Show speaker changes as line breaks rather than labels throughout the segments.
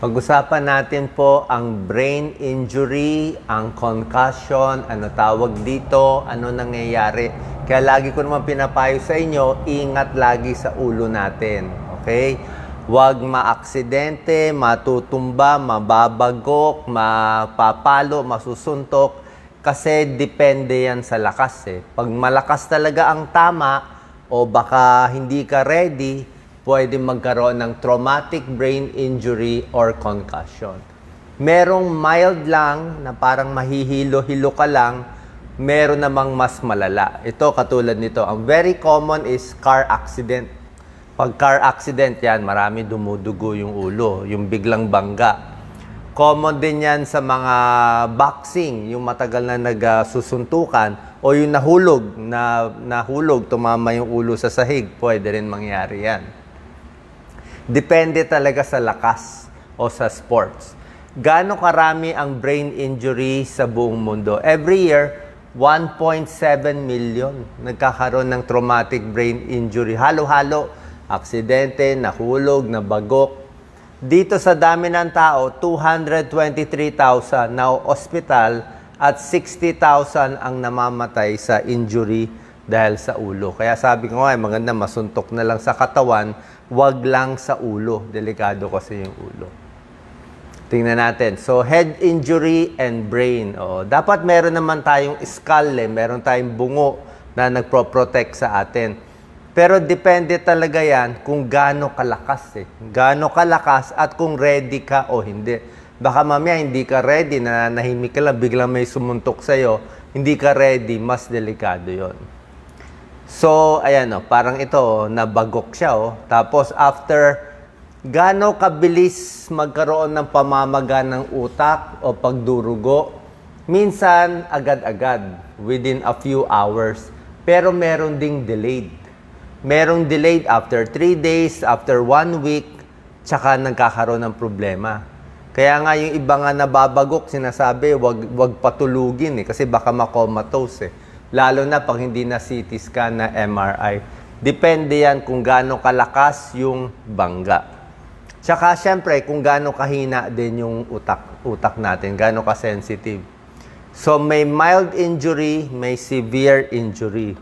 Pag-usapan natin po ang brain injury, ang concussion, ano tawag dito, ano nangyayari. Kaya lagi ko naman pinapayo sa inyo, ingat lagi sa ulo natin. Okay? Huwag maaksidente, matutumba, mababagok, mapapalo, masusuntok. Kasi depende yan sa lakas eh. Pag malakas talaga ang tama o baka hindi ka ready, pwede magkaroon ng traumatic brain injury or concussion. Merong mild lang na parang mahihilo-hilo ka lang, meron namang mas malala. Ito katulad nito. Ang very common is car accident. Pag car accident yan, marami dumudugo yung ulo, yung biglang bangga. Common din yan sa mga boxing, yung matagal na nagsusuntukan o yung nahulog, tumama yung ulo sa sahig, pwede rin mangyari yan. Depende talaga sa lakas o sa sports. Gaano karami ang brain injury sa buong mundo? Every year, 1.7 million nagkakaroon ng traumatic brain injury. Halo-halo, aksidente, nahulog, nabagok. Dito sa dami ng tao, 223,000 na hospital at 60,000 ang namamatay sa injury dahil sa ulo. Kaya sabi ko nga, maganda masuntok na lang sa katawan, wag lang sa ulo. Delikado kasi yung ulo. Tingnan natin. So, head injury and brain. Dapat meron naman tayong skull, meron tayong bungo na nagpro-protect sa atin. Pero depende talaga yan kung gaano kalakas Gaano kalakas at kung ready ka o hindi. Baka mamaya hindi ka ready, na nahimik ka lang, biglang may sumuntok sa'yo, hindi ka ready, mas delikado yon. So, ayan parang ito, nabagok siya Tapos after, gaano kabilis magkaroon ng pamamaga ng utak o pagdurugo? Minsan, agad-agad, within a few hours. Pero meron ding delayed. Merong delayed after 3 days, after 1 week, tsaka nagkakaroon ng problema. Kaya nga yung iba nga nababagok, sinasabi, wag patulugin kasi baka makomatose Lalo na pag hindi na CT scan na MRI. Depende yan kung gaano kalakas yung bangga. Tsaka syempre kung gaano kahina din yung utak natin, gaano ka-sensitive. So may mild injury, may severe injury.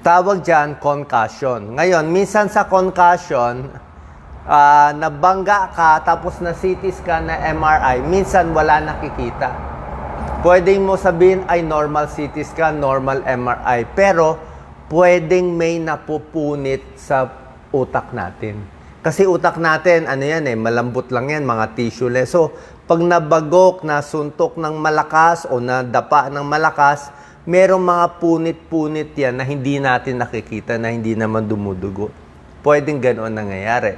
Tawag dyan, concussion. Ngayon, minsan sa concussion, nabangga ka, tapos na CT scan na MRI, minsan wala nakikita. Pwedeng mo sabihin ay normal CT scan, normal MRI, pero pwedeng may napupunit sa utak natin. Kasi utak natin, malambot lang yan, mga tissue. So, pag nabagok, nasuntok ng malakas o nadapa ng malakas, merong mga punit-punit yan na hindi natin nakikita, na hindi naman dumudugo. Pwedeng ganoon nangyayari.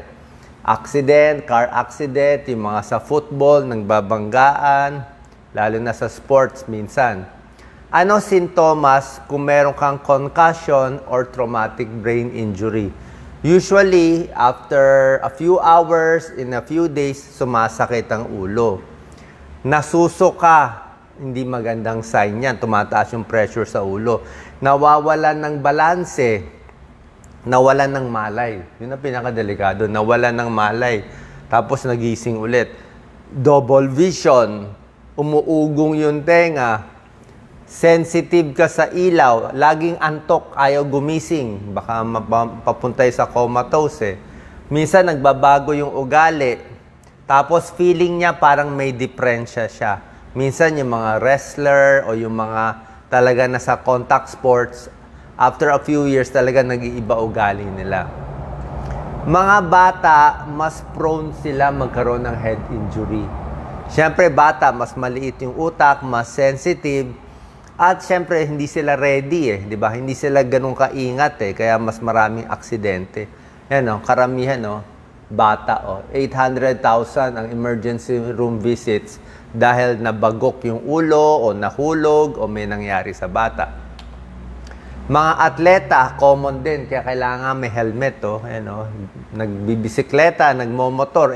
Accident, car accident, yung mga sa football, nagbabanggaan, lalo na sa sports minsan. Ano sintomas kung meron kang concussion or traumatic brain injury? Usually, after a few hours, in a few days, sumasakit ang ulo. Nasusuka. Hindi magandang sign yan. Tumataas yung pressure sa ulo. Nawawalan ng balanse. Nawalan ng malay. Yun ang pinakadelikado. Nawalan ng malay. Tapos nagising ulit. Double vision. Umuugong yung tenga. Sensitive ka sa ilaw. Laging antok. Ayaw gumising. Baka papuntay sa comatose. Minsan nagbabago yung ugali. Tapos feeling niya parang may depresya siya. Minsan yung mga wrestler o yung mga talaga nasa contact sports, after a few years talaga nag-iiba ugali nila. Mga bata, mas prone sila magkaroon ng head injury. Siyempre bata, mas maliit yung utak, mas sensitive, at siyempre hindi sila ready di ba? Hindi sila ganun kaingat kaya mas maraming aksidente. Yan karamihan bata 800,000 ang emergency room visits dahil nabagok yung ulo o nahulog o may nangyari sa bata. Mga atleta, common din, kaya kailangan may helmet. Nagbibisikleta, nagmomotor,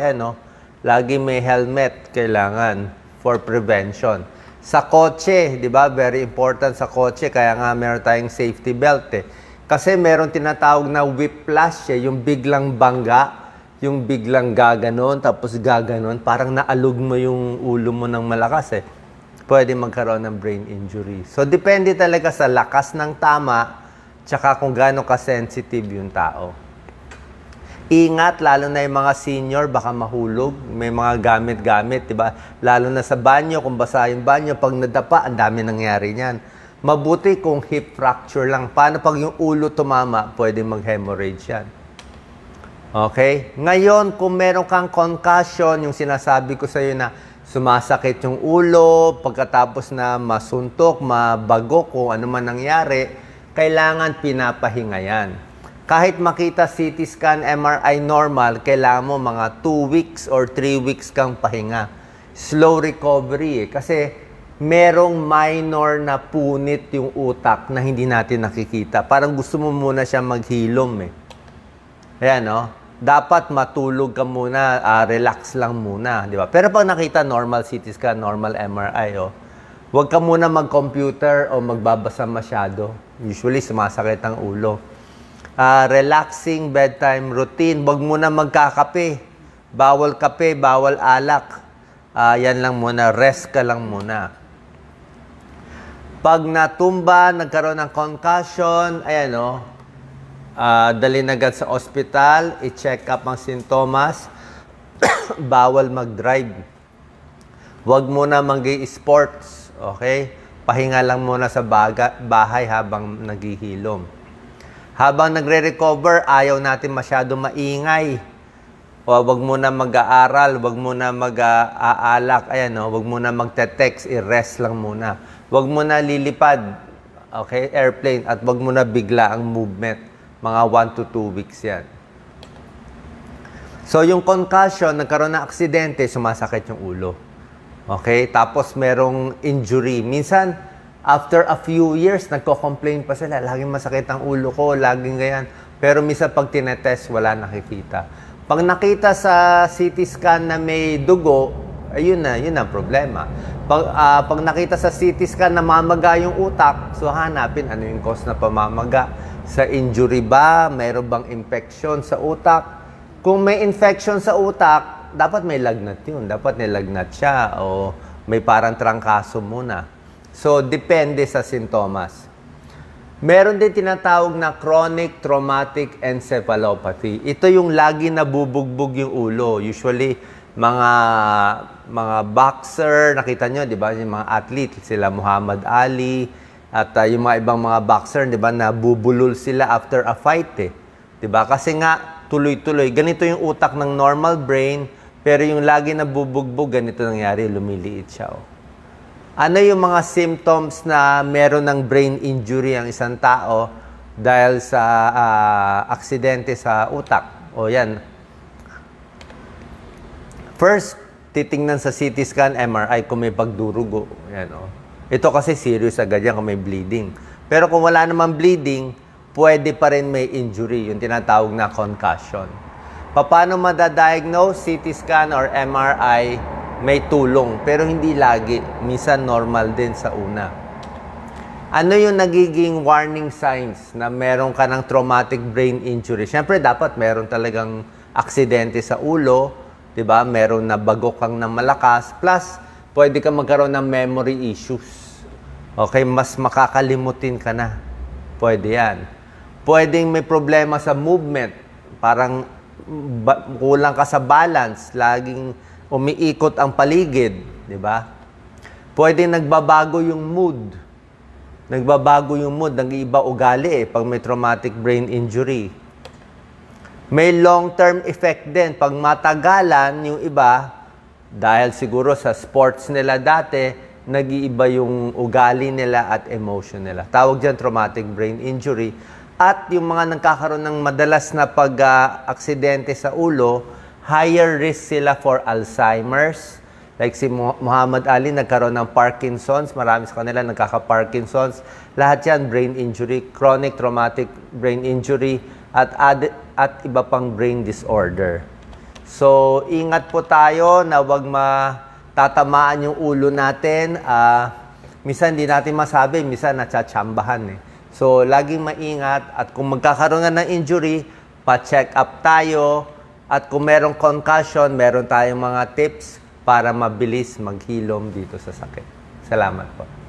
lagi may helmet kailangan for prevention. Sa kotse, di ba? Very important sa kotse, kaya nga meron tayong safety belt Kasi meron tinatawag na whiplash yung biglang bangga. yung biglang gaganon, tapos gaganon, parang naalog mo yung ulo mo ng malakas pwede magkaroon ng brain injury. So, depende talaga sa lakas ng tama, tsaka kung gaano ka-sensitive yung tao. Ingat, lalo na yung mga senior, baka mahulog. May mga gamit-gamit, di ba? Lalo na sa banyo, kung basa yung banyo, pag nadapa, ang dami nangyari niyan. Mabuti kung hip fracture lang. Paano pag yung ulo tumama, pwede mag-hemorrhage yan. Okay? Ngayon, kung meron kang concussion, yung sinasabi ko sa iyo na sumasakit yung ulo, pagkatapos na masuntok, mabagok, kung ano man nangyari, kailangan pinapahinga yan. Kahit makita CT scan, MRI normal, kailangan mo mga 2 weeks or 3 weeks kang pahinga. Slow recovery kasi merong minor na punit yung utak na hindi natin nakikita. Parang gusto mo muna siya maghilom Ayan, no? Dapat matulog ka muna, relax lang muna, di ba? Pero pag nakita normal CT scan, normal MRI, huwag ka muna mag-computer o magbabasa masyado. Usually, sumasakit ang ulo. Relaxing bedtime routine, huwag muna magkakape. Bawal kape, bawal alak. Yan lang muna, rest ka lang muna. Pag natumba, nagkaroon ng concussion, ayan dalhin agad sa ospital, i-check up ang sintomas, bawal mag-drive. Huwag muna mag-i-sports, okay? Pahinga lang muna sa bahay habang naghihilom. Habang nagre-recover, ayaw natin masyado maingay. Huwag muna mag-aaral, huwag muna mag-aalak, huwag muna magte-text, i-rest lang muna. Huwag muna lilipad, okay, airplane, at huwag muna bigla ang movement. Mga 1 to 2 weeks yan. So, yung concussion, nagkaroon ng aksidente, sumasakit yung ulo. Okay? Tapos, merong injury. Minsan, after a few years, nagko-complain pa sila. Laging masakit ang ulo ko, laging ganyan. Pero minsan, pag tinetest, wala nakikita. Pag nakita sa CT scan na may dugo, ayun na, yun ang problema. Pag nakita sa CT scan na mamaga yung utak, so hanapin ano yung cause na pamamaga. Sa injury ba? Mayroon bang infection sa utak? Kung may infection sa utak, dapat may lagnat yun. Dapat may lagnat siya o may parang trangkaso muna. So, depende sa sintomas. Meron din tinatawag na chronic traumatic encephalopathy. Ito yung lagi nabubugbog yung ulo. Usually, mga boxer, nakita nyo, di ba? Yung mga athlete, sila Muhammad Ali, at yung mga ibang mga boxer, di ba, nabubulol sila after a fight Di ba? Kasi nga, tuloy-tuloy. Ganito yung utak ng normal brain, pero yung lagi nabubugbog, ganito nangyari, lumiliit siya. Ano yung mga symptoms na meron ng brain injury ang isang tao dahil sa aksidente sa utak? Yan. First, titingnan sa CT scan, MRI kung may pagdurugo. Yan, Ito kasi serious agad yan kung may bleeding. Pero kung wala namang bleeding, pwede pa rin may injury, yung tinatawag na concussion. Paano madadiagnose? CT scan or MRI, may tulong. Pero hindi lagi. Minsan normal din sa una. Ano yung nagiging warning signs na meron ka ng traumatic brain injury? Siyempre, dapat meron talagang aksidente sa ulo. Diba? Meron na bagok kang na malakas. Plus, pwede ka magkaroon ng memory issues. Okay, mas makakalimutin ka na. Pwede yan. Pwedeng may problema sa movement. Parang kulang ka sa balance. Laging umiikot ang paligid. Di ba? Pwedeng nagbabago yung mood. Nagbabago yung mood. Nag-iiba ugali pag may traumatic brain injury. May long-term effect din. Pag matagalan yung iba, dahil siguro sa sports nila dati, nag-iiba yung ugali nila at emotion nila. Tawag dyan traumatic brain injury. At yung mga nagkakaroon ng madalas na pag-aksidente sa ulo, higher risk sila for Alzheimer's. Like si Muhammad Ali, nagkaroon ng Parkinson's. Marami sa kanila nagkaka-Parkinson's. Lahat yan, brain injury, chronic traumatic brain injury, at iba pang brain disorder. So, ingat po tayo na wag tatamaan yung ulo natin. Minsan hindi natin masabi, minsan natsatsambahan So, laging maingat at kung magkakaroon ng injury, pa-check up tayo At kung merong concussion, meron tayong mga tips para mabilis maghilom dito sa sakit. Salamat po.